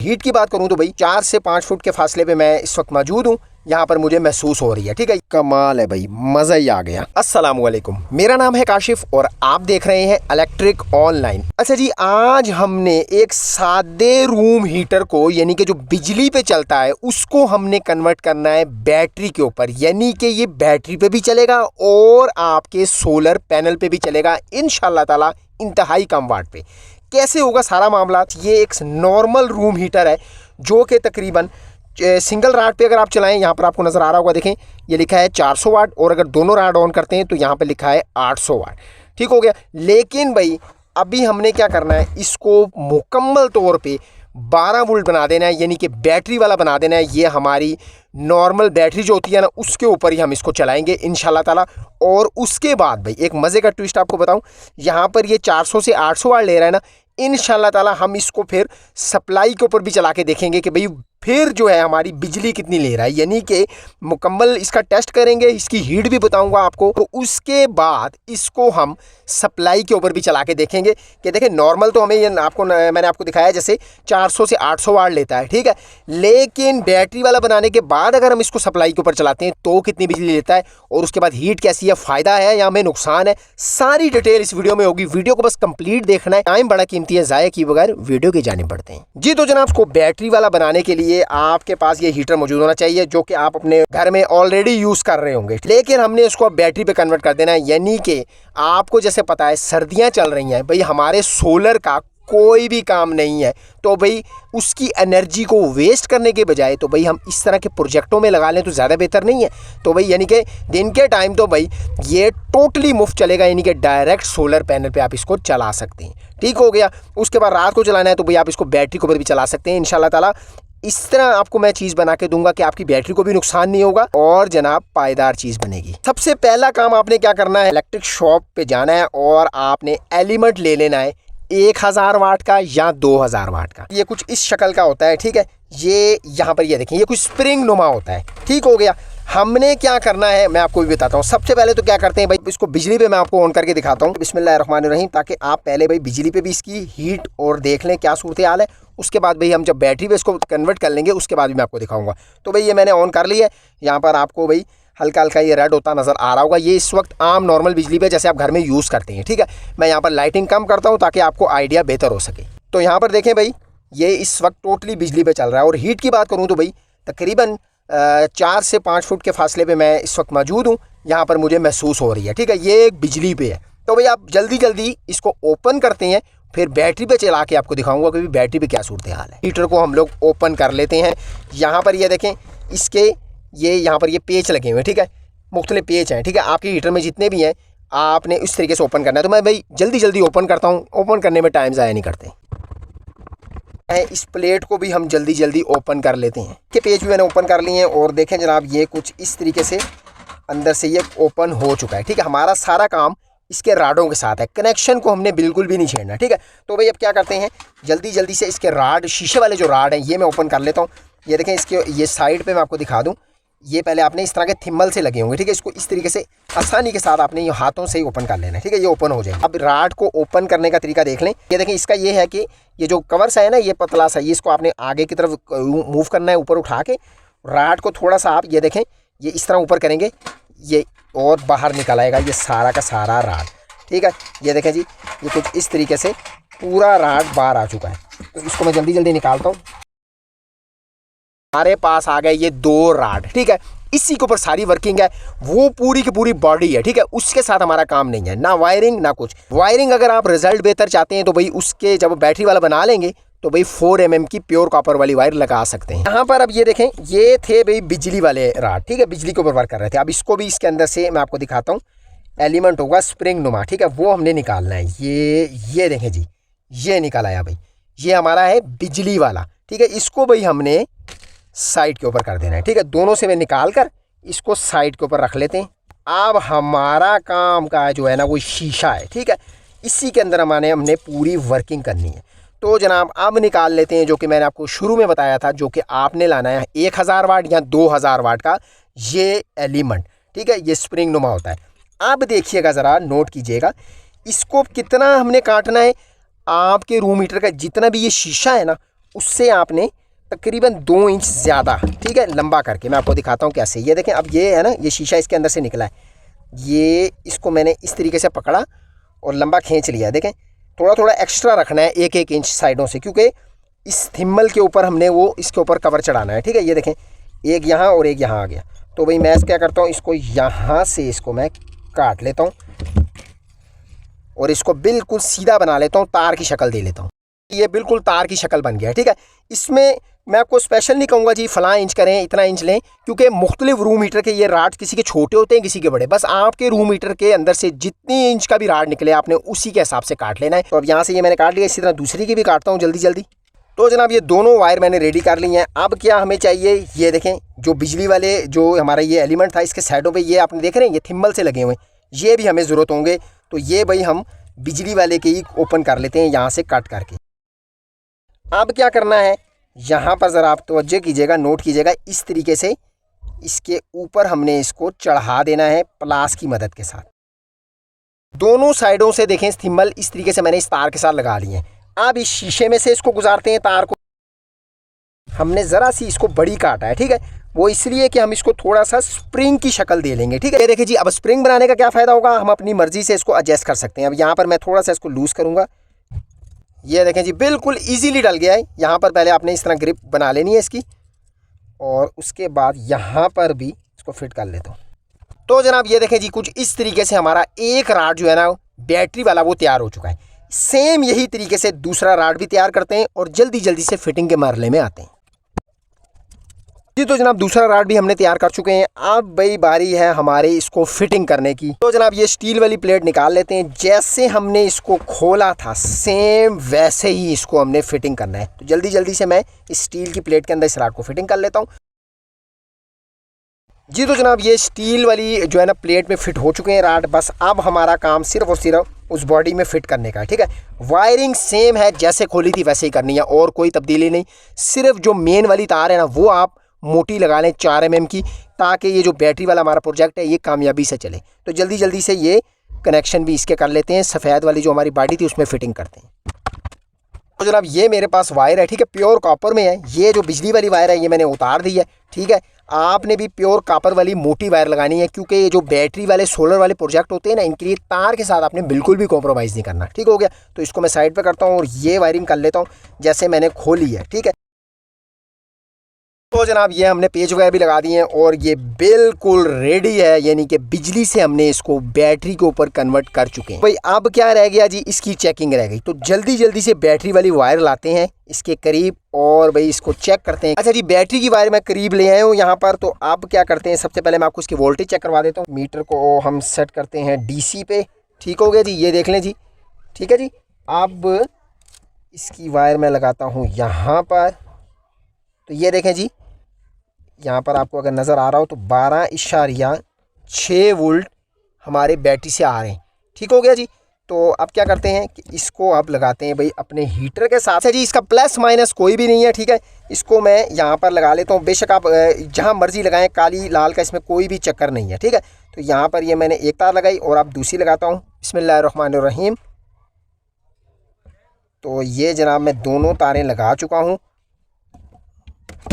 Heat की बात करूं तो भाई 4 से 5 फुट के फासले पे मैं इस वक्त मौजूद हूं। यहाँ पर मुझे महसूस हो रही है। ठीक है, कमाल है भाई, मजा ही आ गया। अस्सलामुअलैकुम, मेरा नाम है काशिफ और आप देख रहे हैं इलेक्ट्रिक ऑनलाइन। अच्छा जी, आज हमने एक सादे रूम हीटर को यानी कि जो बिजली पे चलता है उसको हमने कन्वर्ट करना है बैटरी के ऊपर, यानी कि ये बैटरी पे भी चलेगा और आपके सोलर पैनल पे भी चलेगा इंशाल्लाह ताला, इंतहाई कम वाट पे। कैसे होगा सारा मामला? ये एक नॉर्मल रूम हीटर है जो कि तकरीबन सिंगल राड पे अगर आप चलाएं, यहाँ पर आपको नज़र आ रहा होगा, देखें ये लिखा है 400 वाट और अगर दोनों राड ऑन करते हैं तो यहाँ पे लिखा है 800 वाट। ठीक हो गया। लेकिन भाई अभी हमने क्या करना है, इसको मुकम्मल तौर पे 12 वोल्ट बना देना है, यानी कि बैटरी वाला बना देना है। ये हमारी नॉर्मल बैटरी जो होती है ना, उसके ऊपर ही हम इसको चलाएंगे इंशाल्लाह ताला। और उसके बाद भाई एक मज़े का ट्विस्ट आपको बताऊं, यहाँ पर ये 400 से 800 वाट ले रहा है ना, इंशाल्लाह ताला हम इसको फिर सप्लाई के ऊपर भी चला के देखेंगे कि भाई फिर जो है हमारी बिजली कितनी ले रहा है, यानी कि मुकम्मल इसका टेस्ट करेंगे, इसकी हीट भी बताऊंगा आपको। तो उसके बाद इसको हम सप्लाई के ऊपर भी चला के देखेंगे कि देखें नॉर्मल तो हमें ये मैंने आपको दिखाया जैसे 400 से 800 वाट लेता है, ठीक है, लेकिन बैटरी वाला बनाने के बाद अगर हम इसको सप्लाई के ऊपर चलाते हैं तो कितनी बिजली लेता है और उसके बाद हीट कैसी है, फ़ायदा है या हमें नुकसान है, सारी डिटेल इस वीडियो में होगी। वीडियो को बस कंप्लीट देखना है, टाइम बड़ा कीमती है, ज़ाया किए बगैर वीडियो की जाने पड़ते हैं। जी तो जनाब, इसको बैटरी वाला बनाने के लिए आपके पास ये हीटर मौजूद होना चाहिए जो कि आप अपने घर में ऑलरेडी यूज कर रहे होंगे, लेकिन हमने इसको अब बैटरी पे कन्वर्ट कर देना है। यानी कि आपको जैसे पता है सर्दियां चल रही हैं भाई, हमारे सोलर का कोई भी काम नहीं है, तो भाई उसकी एनर्जी को वेस्ट करने के बजाय तो भाई हम इस तरह के प्रोजेक्टों में लगा लें तो ज़्यादा बेहतर नहीं है। तो भाई यानी कि दिन के टाइम तो भाई ये टोटली मुफ्त चलेगा, यानी कि डायरेक्ट सोलर पैनल पे आप इसको चला सकते हैं। ठीक हो गया। उसके बाद रात को चलाना है तो भाई आप इसको बैटरी के ऊपर भी चला सकते हैं इंशाल्लाह ताला। इस तरह आपको मैं चीज़ बना के दूंगा कि आपकी बैटरी को भी नुकसान नहीं होगा और जनाब पायदार चीज़ बनेगी। सबसे पहला काम आपने क्या करना है, इलेक्ट्रिक शॉप पे जाना है और आपने एलिमेंट ले लेना है 1000 वाट का या 2000 वाट का। ये कुछ इस शक्ल का होता है, ठीक है, ये यहाँ पर ये देखें, ये कुछ स्प्रिंग नुमा होता है। ठीक हो गया। हमने क्या करना है मैं आपको भी बताता हूँ। सबसे पहले तो क्या करते हैं भाई, इसको बिजली पे मैं आपको ऑन करके दिखाता हूँ। बिस्मिल्लाहिर्रहमानिर्रहीम, ताकि आप पहले भाई बिजली पे भी इसकी हीट और देख लें क्या सूरत हाल है। उसके बाद भाई हम जब बैटरी पे इसको कन्वर्ट कर लेंगे उसके बाद भी मैं आपको दिखाऊंगा। तो भाई ये मैंने ऑन कर लिया है। यहाँ पर आपको भाई हल्का हल्का ये रेड होता नज़र आ रहा होगा, ये इस वक्त आम नॉर्मल बिजली पे जैसे आप घर में यूज़ करते हैं। ठीक है, मैं यहाँ पर लाइटिंग कम करता हूँ ताकि आपको आइडिया बेहतर हो सके। तो यहाँ पर देखें भाई, ये इस वक्त टोटली बिजली पे चल रहा है। और हीट की बात करूँ तो भाई तकरीबन 4 से 5 फुट के फासले पे मैं इस वक्त मौजूद हूँ। यहाँ पर मुझे महसूस हो रही है। ठीक है, ये बिजली पे है। तो भाई आप जल्दी जल्दी इसको ओपन करते हैं, फिर बैटरी पे चला के आपको दिखाऊंगा कि बैटरी पे क्या सूरत हाल है। हीटर को हम लोग ओपन कर लेते हैं। यहाँ पर ये देखें, इसके ये यहाँ पर ये पेच लगे हुए हैं, ठीक है, मुख्तलिफ पेच हैं। ठीक है, आपके हीटर में जितने भी हैं आपने इस तरीके से ओपन करना है। तो मैं भाई जल्दी जल्दी ओपन करता हूँ, ओपन करने में टाइम ज़ाया नहीं करते। इस प्लेट को भी हम जल्दी जल्दी ओपन कर लेते हैं। के पेज भी मैंने ओपन कर लिए हैं और देखें जनाब, ये कुछ इस तरीके से अंदर से ये ओपन हो चुका है। ठीक है, हमारा सारा काम इसके राडों के साथ है, कनेक्शन को हमने बिल्कुल भी नहीं छेड़ना। ठीक है, तो भाई अब क्या करते हैं, जल्दी जल्दी से इसके राड, शीशे वाले जो राड हैं ये मैं ओपन कर लेता हूँ। ये देखें, इसके ये साइड पे मैं आपको दिखा दूँ, ये पहले आपने इस तरह के थिम्बल से लगे होंगे। ठीक है, इसको इस तरीके से आसानी के साथ आपने ये हाथों से ही ओपन कर लेना है। ठीक है, ये ओपन हो जाएगा। अब राड को ओपन करने का तरीका देख लें। ये देखें, इसका ये है कि ये जो कवर्स है ना, ये पतला सा, ये इसको आपने आगे की तरफ मूव करना है, ऊपर उठा के राड को थोड़ा सा आप ये देखें, ये इस तरह ऊपर करेंगे, ये और बाहर निकल आएगा ये सारा का सारा राड। ठीक है, ये देखें जी, ये कुछ इस तरीके से पूरा राड बाहर आ चुका है। तो इसको मैं जल्दी जल्दी निकालता हूँ। हमारे पास आ गए ये 2 राड। ठीक है, इसी के ऊपर सारी वर्किंग है, वो पूरी की पूरी बॉडी है। ठीक है, उसके साथ हमारा काम नहीं है, ना वायरिंग ना कुछ। वायरिंग अगर आप रिजल्ट बेहतर चाहते हैं तो भाई उसके जब बैटरी वाला बना लेंगे तो भाई 4 mm की प्योर कॉपर वाली वायर लगा सकते हैं। यहाँ पर अब ये देखें, ये थे भाई बिजली वाले राड। ठीक है, बिजली के ऊपर वर्क कर रहे थे। अब इसको भी इसके अंदर से मैं आपको दिखाता हूँ, एलिमेंट होगा स्प्रिंग नुमा। ठीक है, वो हमने निकालना है। ये देखें जी, ये निकाल आया भाई, ये हमारा है बिजली वाला। ठीक है, इसको भाई हमने साइड के ऊपर कर देना है। ठीक है, दोनों से मैं निकाल कर इसको साइड के ऊपर रख लेते हैं। अब हमारा काम का जो है ना वो शीशा है। ठीक है, इसी के अंदर हमने पूरी वर्किंग करनी है। तो जनाब अब निकाल लेते हैं जो कि मैंने आपको शुरू में बताया था, जो कि आपने लाना है 1000 वाट या 2000 वाट का ये एलिमेंट। ठीक है, ये स्प्रिंग नुमा होता है। अब देखिएगा ज़रा, नोट कीजिएगा, इसको कितना हमने काटना है। आपके रूम हीटर का जितना भी ये शीशा है ना उससे आपने तकरीबन 2 इंच ज़्यादा, ठीक है, लंबा करके मैं आपको दिखाता हूँ कैसे। ये देखें, अब ये है ना, ये शीशा इसके अंदर से निकला है, ये इसको मैंने इस तरीके से पकड़ा और लंबा खींच लिया। देखें, थोड़ा थोड़ा एक्स्ट्रा रखना है 1-1 इंच साइडों से, क्योंकि इस थिम्बल के ऊपर हमने वो इसके ऊपर कवर चढ़ाना है, ठीक है। ये देखें, एक यहाँ और एक यहाँ आ गया। तो भाई मैं क्या करता हूँ, इसको यहाँ से इसको मैं काट लेता हूँ और इसको बिल्कुल सीधा बना लेता हूँ, तार की शक्ल दे लेता हूँ। ये बिल्कुल तार की शक्ल बन गया है, ठीक है। इसमें मैं आपको स्पेशल नहीं कहूँगा जी फलां इंच करें, इतना इंच लें, क्योंकि मुख्तलिफ रूम हीटर के ये राड किसी के छोटे होते हैं, किसी के बड़े। बस आपके रूम हीटर के अंदर से जितनी इंच का भी राड निकले आपने उसी के हिसाब से काट लेना है। तो अब यहाँ से ये मैंने काट लिया, इसी तरह दूसरी की भी काटता हूँ जल्दी जल्दी। तो जनाब ये दोनों वायर मैंने रेडी कर ली हैं। अब क्या हमें चाहिए, ये देखें, जो बिजली वाले जो हमारा ये एलिमेंट था, इसके साइडों पे ये आपने देख रहे हैं, ये थिम्बल से लगे हुए हैं, ये भी हमें ज़रूरत होंगे। तो ये भाई हम बिजली वाले के ही ओपन कर लेते हैं यहाँ से कट करके। अब क्या करना है, यहाँ पर ज़रा आप तवज्जो कीजिएगा, नोट कीजिएगा, इस तरीके से इसके ऊपर हमने इसको चढ़ा देना है प्लास की मदद के साथ। दोनों साइडों से देखें, थिम्बल इस तरीके से मैंने इस तार के साथ लगा लिए हैं। अब इस शीशे में से इसको गुजारते हैं तार को। हमने ज़रा सी इसको बड़ी काटा है, ठीक है, वो इसलिए कि हम इसको थोड़ा सा स्प्रिंग की शक्ल दे लेंगे, ठीक है। ये देखिए जी, अब स्प्रिंग बनाने का क्या फ़ायदा होगा, हम अपनी मर्ज़ी से इसको एडजस्ट कर सकते हैं। अब यहाँ पर मैं थोड़ा सा इसको लूज़ करूँगा, ये देखें जी बिल्कुल इजीली डल गया है। यहाँ पर पहले आपने इस तरह ग्रिप बना लेनी है इसकी, और उसके बाद यहाँ पर भी इसको फिट कर लेता हूँ। तो जनाब ये देखें जी, कुछ इस तरीके से हमारा एक राड जो है ना बैटरी वाला वो तैयार हो चुका है। सेम यही तरीके से दूसरा राड भी तैयार करते हैं और जल्दी जल्दी से फिटिंग के मरहले में आते हैं जी। तो जनाब दूसरा राड भी हमने तैयार कर चुके हैं। अब भाई बारी है हमारे इसको फिटिंग करने की। तो जनाब ये स्टील वाली प्लेट निकाल लेते हैं। जैसे हमने इसको खोला था सेम वैसे ही इसको हमने फिटिंग करना है। तो जल्दी जल्दी से मैं इस स्टील की प्लेट के अंदर इस राड को फिटिंग कर लेता हूँ जी। तो जनाब ये स्टील वाली जो है ना प्लेट में फिट हो चुके हैं राड। बस अब हमारा काम सिर्फ और सिर्फ उस बॉडी में फिट करने का है, ठीक है। वायरिंग सेम है, जैसे खोली थी वैसे ही करनी है, और कोई तब्दीली नहीं। सिर्फ जो मेन वाली तार है ना वो आप मोटी लगा लें 4 mm की, ताकि ये जो बैटरी वाला हमारा प्रोजेक्ट है ये कामयाबी से चले। तो जल्दी जल्दी से ये कनेक्शन भी इसके कर लेते हैं। सफ़ेद वाली जो हमारी बॉडी थी उसमें फिटिंग करते हैं। तो जनाब ये मेरे पास वायर है, ठीक है, प्योर कॉपर में है। ये जो बिजली वाली वायर है ये मैंने उतार दी है, ठीक है। आपने भी प्योर कॉपर वाली मोटी वायर लगानी है, क्योंकि ये जो बैटरी वाले सोलर वाले प्रोजेक्ट होते हैं ना, इनके लिए तार के साथ आपने बिल्कुल भी कॉम्प्रोमाइज़ नहीं करना, ठीक हो गया। तो इसको मैं साइड पे करता हूँ और ये वायरिंग कर लेता हूँ जैसे मैंने खोली है, ठीक है। तो जनाब ये हमने पेच वगैरह भी लगा दिए हैं और ये बिल्कुल रेडी है, यानी कि बिजली से हमने इसको बैटरी के ऊपर कन्वर्ट कर चुके हैं। भाई अब क्या रह गया जी, इसकी चेकिंग रह गई। तो जल्दी जल्दी से बैटरी वाली वायर लाते हैं इसके करीब और भाई इसको चेक करते हैं। अच्छा जी, बैटरी की वायर मैं करीब ले आया हूँ यहाँ पर। तो अब क्या करते हैं, सबसे पहले मैं आपको इसकी वोल्टेज चेक करवा देता हूँ। मीटर को हम सेट करते हैं DC पे, ठीक हो गया जी, ये देख लें जी, ठीक है जी। अब इसकी वायर मैं लगाता हूँ यहाँ पर। तो ये देखें जी, यहाँ पर आपको अगर नज़र आ रहा हो तो 12.6 वोल्ट हमारे बैटरी से आ रहे हैं, ठीक हो गया जी। तो अब क्या करते हैं कि इसको अब लगाते हैं भाई अपने हीटर के साथ है जी। इसका प्लस माइनस कोई भी नहीं है, ठीक है। इसको मैं यहाँ पर लगा लेता हूँ। बेशक आप जहाँ मर्जी लगाएं, काली लाल का इसमें कोई भी चक्कर नहीं है, ठीक है। तो यहाँ पर ये मैंने एक तार लगाई और अब दूसरी लगाता हूँ। बिस्मिल्लाहिर्रहमानिर्रहीम। तो ये जनाब मैं दोनों तारें लगा चुका हूँ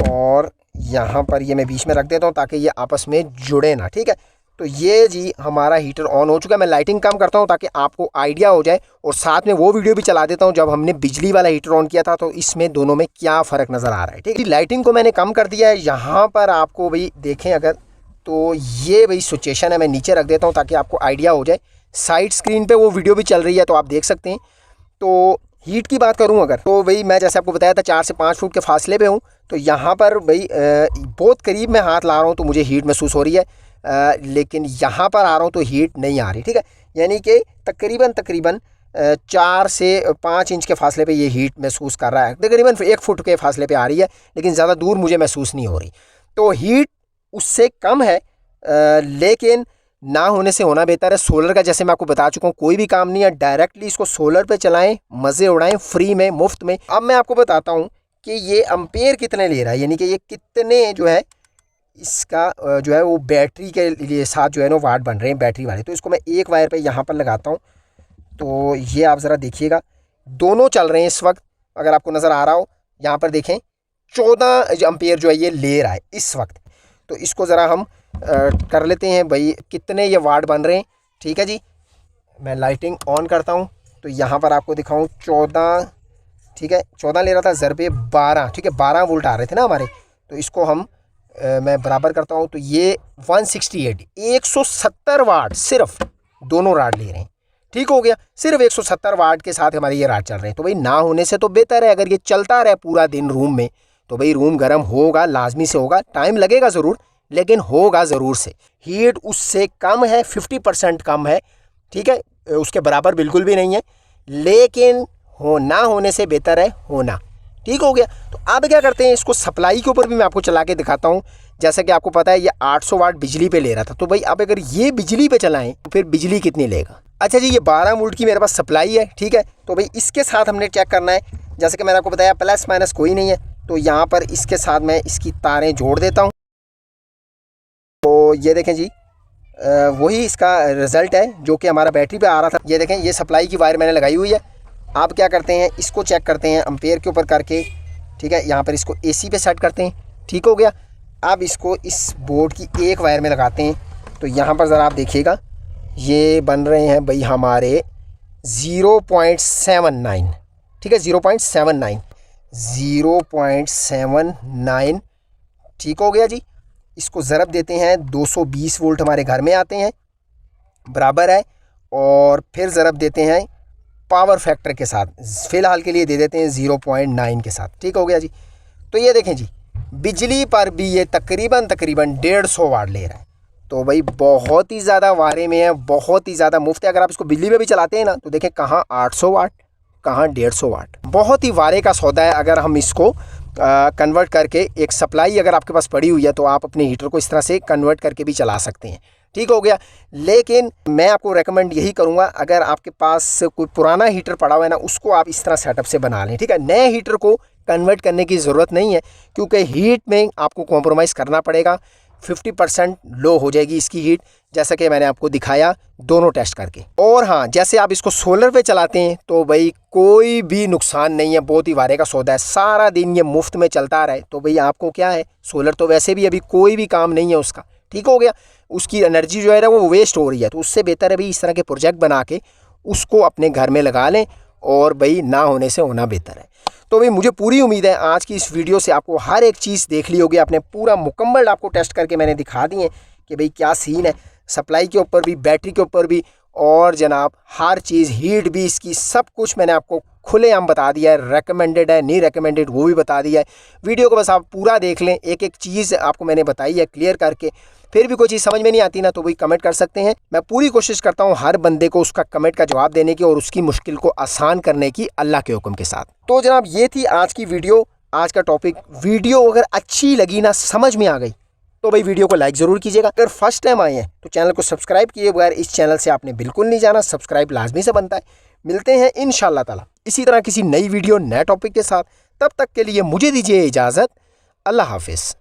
और यहाँ पर ये मैं बीच में रख देता हूँ ताकि ये आपस में जुड़े ना, ठीक है। तो ये जी हमारा हीटर ऑन हो चुका है। मैं लाइटिंग कम करता हूँ ताकि आपको आइडिया हो जाए, और साथ में वो वीडियो भी चला देता हूँ जब हमने बिजली वाला हीटर ऑन किया था तो इसमें दोनों में क्या फ़र्क नज़र आ रहा है, ठीक है। लाइटिंग को मैंने कम कर दिया है। यहाँ पर आपको भाई देखें अगर, तो ये भाई सिचुएशन है, मैं नीचे रख देता हूँ ताकि आपको आइडिया हो जाए। साइड स्क्रीन पर वो वीडियो भी चल रही है तो आप देख सकते हैं। तो हीट की बात करूं अगर, तो भाई मैं जैसे आपको बताया था 4 से 5 फुट के फासले पे हूं। तो यहाँ पर भाई बहुत करीब मैं हाथ ला रहा हूं तो मुझे हीट महसूस हो रही है, लेकिन यहाँ पर आ रहा हूं तो हीट नहीं आ रही, ठीक है। यानी कि तकरीबन 4 से 5 इंच के फासले पे ये हीट महसूस कर रहा है। तकरीबन 1 फुट के फासले पे आ रही है, लेकिन ज़्यादा दूर मुझे महसूस नहीं हो रही। तो हीट उससे कम है, लेकिन ना होने से होना बेहतर है। सोलर का जैसे मैं आपको बता चुका हूँ कोई भी काम नहीं है, डायरेक्टली इसको सोलर पे चलाएं, मज़े उड़ाएं, फ्री में, मुफ्त में। अब मैं आपको बताता हूँ कि ये एम्पेयर कितने ले रहा है, यानी कि ये कितने जो है इसका जो है वो बैटरी के लिए साथ जो है ना वाट बन रहे हैं बैटरी वाले। तो इसको मैं एक वायर पे यहाँ पर लगाता हूँ। तो ये आप ज़रा देखिएगा, दोनों चल रहे हैं इस वक्त, अगर आपको नज़र आ रहा हो। यहाँ पर देखें 14 एम्पियर जो है ये ले रहा है इस वक्त। तो इसको ज़रा हम कर लेते हैं भाई, कितने ये वाट बन रहे हैं। ठीक है जी, मैं लाइटिंग ऑन करता हूँ तो यहाँ पर आपको दिखाऊँ 14, ठीक है 14 ले रहा था, ज़रबे 12, ठीक है 12 वोल्ट आ रहे थे ना हमारे। तो इसको हम मैं बराबर करता हूँ तो ये 168 170 वाट सिर्फ दोनों राड ले रहे हैं। ठीक हो गया, सिर्फ 170 वाट के साथ हमारे ये राड चल रहे हैं। तो भाई ना होने से तो बेहतर है, अगर ये चलता रहे पूरा दिन रूम में तो भाई रूम गर्म होगा, लाजमी से होगा, टाइम लगेगा ज़रूर लेकिन होगा ज़रूर से। हीट उससे कम है, 50% कम है, ठीक है, उसके बराबर बिल्कुल भी नहीं है, लेकिन हो ना होने से बेहतर है होना। ठीक हो गया। तो अब क्या करते हैं, इसको सप्लाई के ऊपर भी मैं आपको चला के दिखाता हूँ। जैसा कि आपको पता है ये 800 वाट बिजली पे ले रहा था, तो भाई अब अगर ये बिजली पे चलाएं तो फिर बिजली कितनी लेगा। अच्छा जी, ये 12 वोल्ट की मेरे पास सप्लाई है, ठीक है। तो भाई इसके साथ हमने चेक करना है, जैसे कि मैंने आपको बताया प्लस माइनस कोई नहीं है, तो यहाँ पर इसके साथ मैं इसकी तारें जोड़ देता हूँ। तो ये देखें जी, वही इसका रिज़ल्ट है जो कि हमारा बैटरी पे आ रहा था। ये देखें, ये सप्लाई की वायर मैंने लगाई हुई है। आप क्या करते हैं, इसको चेक करते हैं एम्पेयर के ऊपर करके, ठीक है। यहाँ पर इसको एसी पे सेट करते हैं, ठीक हो गया। अब इसको इस बोर्ड की एक वायर में लगाते हैं, तो यहाँ पर ज़रा आप देखिएगा, ये बन रहे हैं भाई हमारे 0.79, ठीक है 0.79, ठीक हो गया जी। इसको ज़रब देते हैं, 220 वोल्ट हमारे घर में आते हैं, बराबर है। और फिर ज़रब देते हैं पावर फैक्टर के साथ, फ़िलहाल के लिए दे देते हैं 0.9 के साथ, ठीक हो गया जी। तो ये देखें जी, बिजली पर भी ये तकरीबन 150 वाट ले रहा है। तो भाई बहुत ही ज़्यादा वारे में है, बहुत ही ज़्यादा मुफ्त है। अगर आप इसको बिजली पे भी चलाते हैं ना तो देखें कहाँ 800 वाट, कहाँ 150 वाट, बहुत ही वारे का सौदा है। अगर हम इसको कन्वर्ट करके, एक सप्लाई अगर आपके पास पड़ी हुई है तो आप अपने हीटर को इस तरह से कन्वर्ट करके भी चला सकते हैं, ठीक हो गया। लेकिन मैं आपको रेकमेंड यही करूंगा, अगर आपके पास कोई पुराना हीटर पड़ा हुआ है ना, उसको आप इस तरह सेटअप से बना लें, ठीक है। नए हीटर को कन्वर्ट करने की ज़रूरत नहीं है, क्योंकि हीट में आपको कॉम्प्रोमाइज़ करना पड़ेगा। 50% लो हो जाएगी इसकी हीट, जैसा कि मैंने आपको दिखाया दोनों टेस्ट करके। और हाँ, जैसे आप इसको सोलर पे चलाते हैं तो भाई कोई भी नुकसान नहीं है, बहुत ही वारे का सौदा है। सारा दिन ये मुफ्त में चलता रहे तो भाई आपको क्या है, सोलर तो वैसे भी अभी कोई भी काम नहीं है उसका, ठीक हो गया। उसकी एनर्जी जो है ना वो वेस्ट हो रही है, तो उससे बेहतर है भाई इस तरह के प्रोजेक्ट बना के उसको अपने घर में लगा लें, और भाई ना होने से होना बेहतर है। तो भाई मुझे पूरी उम्मीद है आज की इस वीडियो से आपको हर एक चीज़ देख ली होगी, आपने पूरा मुकम्मल आपको टेस्ट करके मैंने दिखा दी है कि भाई क्या सीन है, सप्लाई के ऊपर भी, बैटरी के ऊपर भी, और जनाब हर चीज़, हीट भी इसकी, सब कुछ मैंने आपको खुलेआम बता दिया है। रेकमेंडेड है नहीं रेकमेंडेड वो भी बता दिया है। वीडियो को बस आप पूरा देख लें, एक एक चीज़ आपको मैंने बताई है क्लियर करके। फिर भी कोई चीज़ समझ में नहीं आती ना तो वही कमेंट कर सकते हैं। मैं पूरी कोशिश करता हूँ हर बंदे को उसका कमेंट का जवाब देने की और उसकी मुश्किल को आसान करने की, अल्लाह के हुक्म के साथ। तो जनाब ये थी आज की वीडियो, आज का टॉपिक। वीडियो अगर अच्छी लगी ना, समझ में आ गई, तो भाई वीडियो को लाइक ज़रूर कीजिएगा। अगर फर्स्ट टाइम आए हैं तो चैनल को सब्सक्राइब किए बगैर इस चैनल से आपने बिल्कुल नहीं जाना, सब्सक्राइब लाजमी से बनता है। मिलते हैं इंशाअल्लाह ताला इसी तरह किसी नई वीडियो, नए टॉपिक के साथ। तब तक के लिए मुझे दीजिए इजाज़त, अल्लाह हाफिज़।